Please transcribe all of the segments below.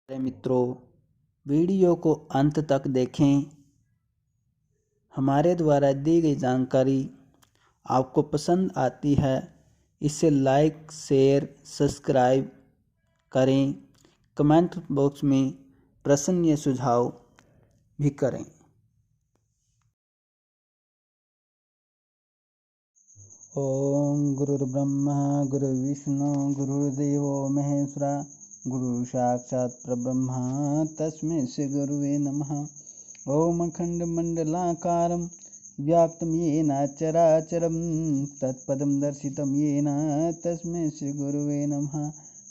मेरे मित्रों, वीडियो को अंत तक देखें। हमारे द्वारा दी गई जानकारी आपको पसंद आती है, इसे लाइक, शेयर, सब्सक्राइब करें। कमेंट बॉक्स में प्रश्न या सुझाव भी करें। ओम गुरुर्ब्रह्मा गुरुर्विष्णु गुरुर्देवो महेश्वरा गुरु साक्षात् परब्रह्म तस्मै श्री गुरुवे नमः। ओम अखंडमंडलाकारं व्याप्तं येन चराचरं तत्पदं दर्शितं येन तस्मै श्री गुरुवे नमः।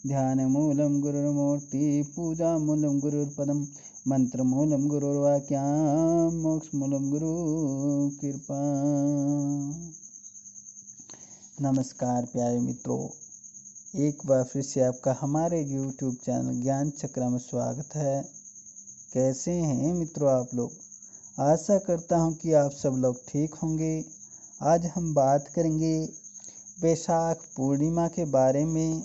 ध्यानमूलं गुरुर्मूर्ति पूजामूलं गुरुर्पदं मंत्रमूलं गुरुर्वाक्यं मोक्षमूलं गुरुकृपा। नमस्कार प्यारे मित्रों, एक बार फिर से आपका हमारे YouTube चैनल ज्ञान चक्र में स्वागत है। कैसे हैं मित्रों आप लोग? आशा करता हूं कि आप सब लोग ठीक होंगे। आज हम बात करेंगे वैशाख पूर्णिमा के बारे में।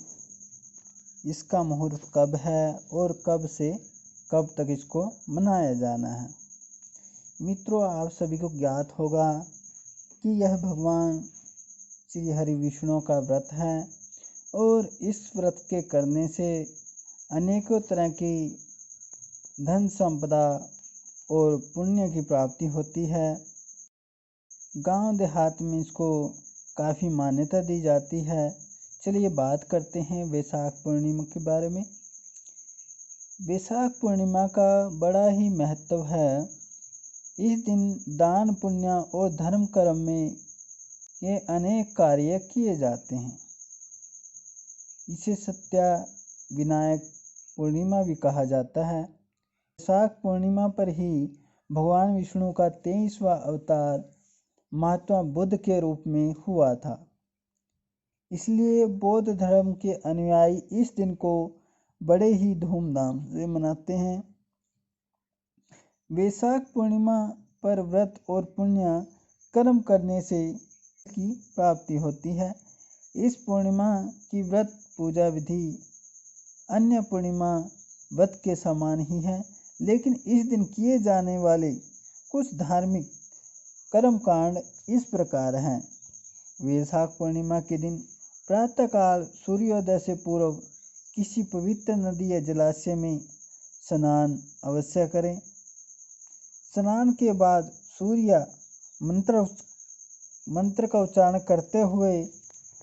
इसका मुहूर्त कब है और कब से कब तक इसको मनाया जाना है। मित्रों, आप सभी को ज्ञात होगा कि यह भगवान श्री हरि विष्णु का व्रत है और इस व्रत के करने से अनेकों तरह की धन संपदा और पुण्य की प्राप्ति होती है। गांव देहात में इसको काफ़ी मान्यता दी जाती है। चलिए बात करते हैं वैशाख पूर्णिमा के बारे में। वैशाख पूर्णिमा का बड़ा ही महत्व है। इस दिन दान पुण्य और धर्म कर्म में ये अनेक कार्य किए जाते हैं। इसे सत्या विनायक पूर्णिमा भी कहा जाता है। वैशाख पूर्णिमा पर ही भगवान विष्णु का 23वां अवतार महात्मा बुद्ध के रूप में हुआ था। इसलिए बौद्ध धर्म के अनुयायी इस दिन को बड़े ही धूमधाम से मनाते हैं। वैशाख पूर्णिमा पर व्रत और पुण्य कर्म करने से की प्राप्ति होती है। इस पूर्णिमा की व्रत पूजा विधि अन्य पूर्णिमा व्रत के समान ही है, लेकिन इस दिन किए जाने वाले कुछ धार्मिक कर्म कांड इस प्रकार हैं। वैशाख पूर्णिमा के दिन प्रातःकाल सूर्योदय से पूर्व किसी पवित्र नदी या जलाशय में स्नान अवश्य करें। स्नान के बाद सूर्य मंत्र का उच्चारण करते हुए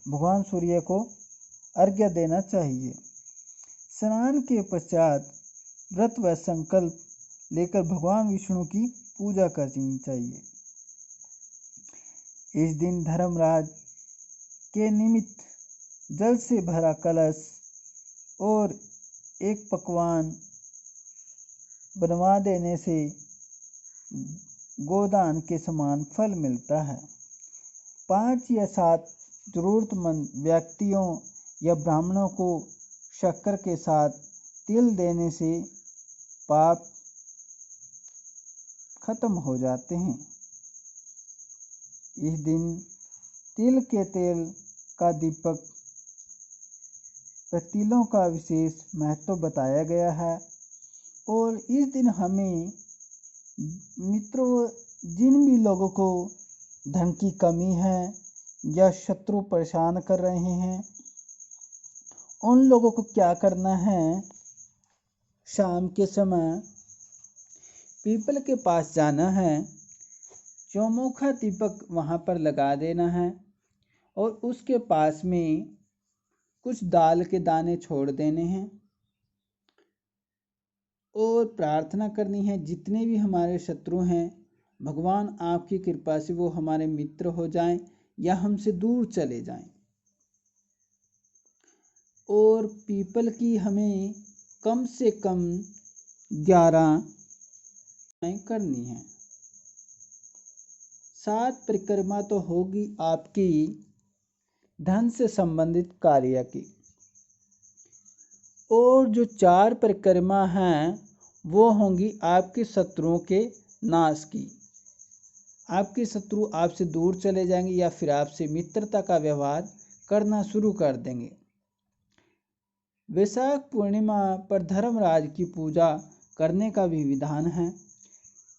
भगवान सूर्य को अर्घ्य देना चाहिए। स्नान के पश्चात व्रत व संकल्प लेकर भगवान विष्णु की पूजा करनी चाहिए। इस दिन धर्मराज के निमित्त जल से भरा कलश और एक पकवान बनवा देने से गोदान के समान फल मिलता है। 5 या 7 जरूरतमंद व्यक्तियों या ब्राह्मणों को शक्कर के साथ तिल देने से पाप खत्म हो जाते हैं। इस दिन तिल के तेल का दीपक तिलों का विशेष महत्व बताया गया है। और इस दिन हमें मित्रों, जिन भी लोगों को धन की कमी है या शत्रु परेशान कर रहे हैं, उन लोगों को क्या करना है, शाम के समय पीपल के पास जाना है, चौमुखा दीपक वहाँ पर लगा देना है और उसके पास में कुछ दाल के दाने छोड़ देने हैं और प्रार्थना करनी है, जितने भी हमारे शत्रु हैं भगवान आपकी कृपा से वो हमारे मित्र हो जाएं या हमसे दूर चले जाएं। और पीपल की हमें कम से कम 11 करनी है। 7 परिक्रमा तो होगी आपकी धन से संबंधित कार्य की, और जो 4 परिक्रमा हैं वो होंगी आपके शत्रुओं के नाश की। आपके शत्रु आपसे दूर चले जाएंगे या फिर आपसे मित्रता का व्यवहार करना शुरू कर देंगे। वैशाख पूर्णिमा पर धर्मराज की पूजा करने का भी विधान है।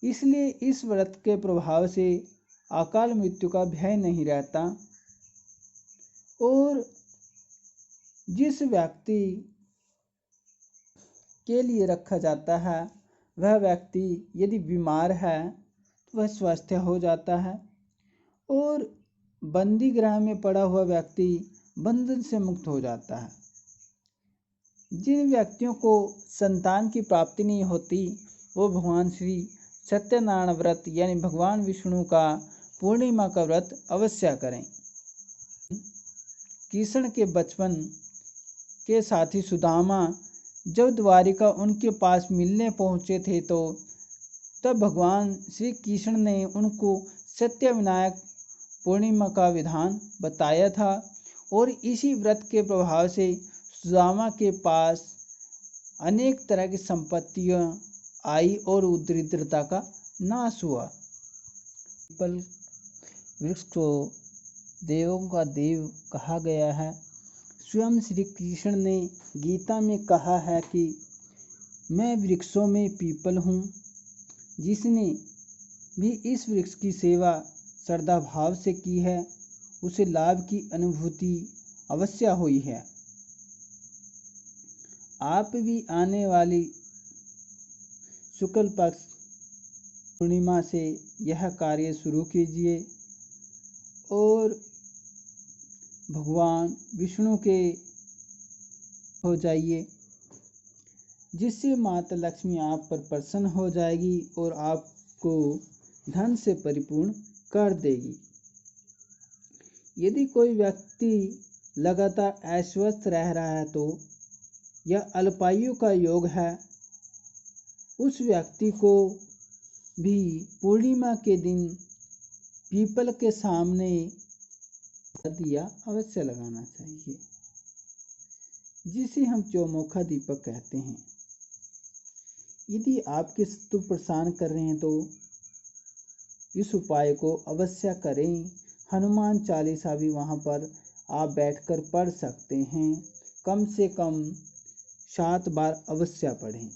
इसलिए इस व्रत के प्रभाव से अकाल मृत्यु का भय नहीं रहता। और जिस व्यक्ति के लिए रखा जाता है वह व्यक्ति यदि बीमार है तो वह स्वस्थ हो जाता है, और बंदी गृह में पड़ा हुआ व्यक्ति बंधन से मुक्त हो जाता है। जिन व्यक्तियों को संतान की प्राप्ति नहीं होती वो भगवान श्री सत्यनारायण व्रत यानी भगवान विष्णु का पूर्णिमा का व्रत अवश्य करें। कृष्ण के बचपन के साथी सुदामा जब द्वारिका उनके पास मिलने पहुंचे थे तो तब भगवान श्री कृष्ण ने उनको सत्यविनायक पूर्णिमा का विधान बताया था, और इसी व्रत के प्रभाव से सुदामा के पास अनेक तरह की संपत्तियां आई और दरिद्रता का नाश हुआ। पीपल वृक्ष को देवों का देव कहा गया है। स्वयं श्री कृष्ण ने गीता में कहा है कि मैं वृक्षों में पीपल हूँ। जिसने भी इस वृक्ष की सेवा श्रद्धा भाव से की है उसे लाभ की अनुभूति अवश्य हुई है। आप भी आने वाली शुक्ल पक्ष पूर्णिमा से यह कार्य शुरू कीजिए और भगवान विष्णु के हो जाइए, जिससे माता लक्ष्मी आप पर प्रसन्न हो जाएगी और आपको धन से परिपूर्ण कर देगी। यदि कोई व्यक्ति लगातार अस्वस्थ रह रहा है तो यह अल्पायु का योग है। उस व्यक्ति को भी पूर्णिमा के दिन पीपल के सामने दिया अवश्य लगाना चाहिए, जिसे हम चौमुखा दीपक कहते हैं। यदि आपके शत्रु परेशान कर रहे हैं तो इस उपाय को अवश्य करें। हनुमान चालीसा भी वहां पर आप बैठकर पढ़ सकते हैं। कम से कम 7 बार अवश्य पढ़ें।